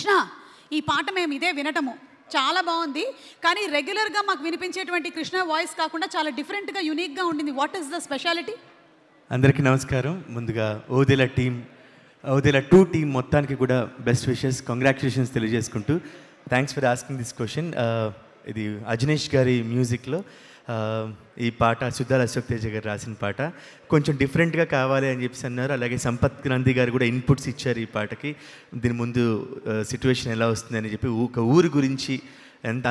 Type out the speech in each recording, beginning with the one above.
కృష్ణ ఈ పాట మేము ఇదే వినటము చాలా బాగుంది కానీ రెగ్యులర్గా మాకు వినిపించేటువంటి కృష్ణ వాయిస్ కాకుండా చాలా డిఫరెంట్గా యూనిక్గా ఉండింది. What is the speciality? అందరికీ నమస్కారం. ముందుగా ఓదెల 2 టీం మొత్తానికి కూడా బెస్ట్ విషెస్, కంగ్రాచులేషన్స్ తెలియజేసుకుంటూ thanks for asking this question. ఇది అజనీష్ గారి మ్యూజిక్లో ఈ పాట సుద్దాల అశోక్ తేజ గారు రాసిన పాట. కొంచెం డిఫరెంట్గా కావాలి అని చెప్పేసి అన్నారు. అలాగే సంపత్ నంది గారు కూడా ఇన్పుట్స్ ఇచ్చారు ఈ పాటకి. దీని ముందు సిచ్యువేషన్ ఎలా వస్తుందని చెప్పి ఒక ఊరి గురించి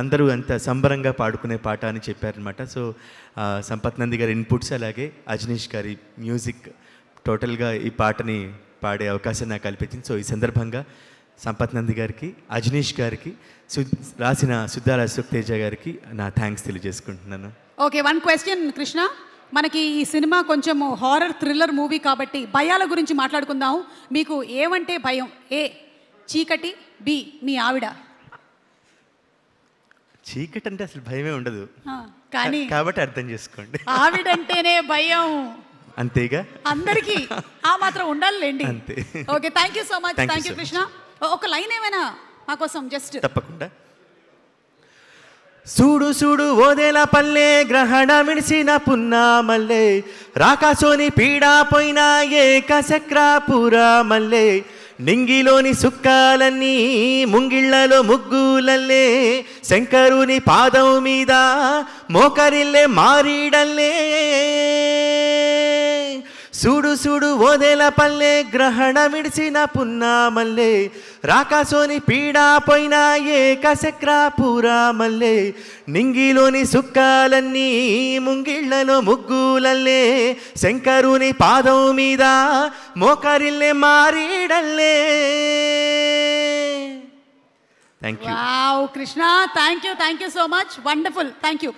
అందరూ ఎంత సంబరంగా పాడుకునే పాట అని చెప్పారనమాట. సో సంపత్ నంది గారి ఇన్పుట్స్ అలాగే అజనీష్ గారి మ్యూజిక్ టోటల్గా ఈ పాటని పాడే అవకాశం నాకు కల్పించింది. సో ఈ సందర్భంగా సంపత్ నంది గారికి, అజనీష్ గారికి, రాసిన సుద్దాల అశోక్ తేజ గారికి నా థ్యాంక్స్ తెలియజేసుకుంటున్నాను. Okay, one question Krishna. మనకి ఈ సినిమా కొంచెం హారర్ థ్రిల్లర్ మూవీ కాబట్టి భయాల గురించి మాట్లాడుకుందాం. మీకు ఏమంటే భయం? ఏ చీకటి, బి మీ ఆవిడ. చీకటి అంటే అసలు భయమే ఉండదు కానీ కాబట్టి అర్థం చేసుకోండి. ఆవిడంటేనే భయం అంతేగా, అందరికీ ఆ మాత్రం ఉండాలండి. అంతే. Okay, thank you so much. Thank you Krishna. ఒక లైన్ ఏమైనా మా కోసం జస్ట్. తప్పకుండా. సూడు సూడు ఓదేల పల్లె గ్రహణ మిడిసిన పున్నా మల్లె రాకాసోని పీడా పోయినా ఏకచక్రాపురా మల్లె నింగిలోని సుక్కాలన్నీ ముంగిళ్లలో ముగ్గులల్లే శంకరుని పాదం మీద మోకరిల్లే మారీడల్లే సూడు సూడు ఓదేల పల్లె గ్రహణ మిడిసిన పున్నా మల్లె రాకాసోని పీడా పోయినా ఏకచక్రాపురా మల్లె నింగిలోని సుక్కాలన్నీ ముంగిళ్లలో ముగ్గులల్లే శంకరుని పాదం మీద మోకరిల్లే మారీడల్లే. Thank you Krishna. Thank you so much. Wonderful. Thank you.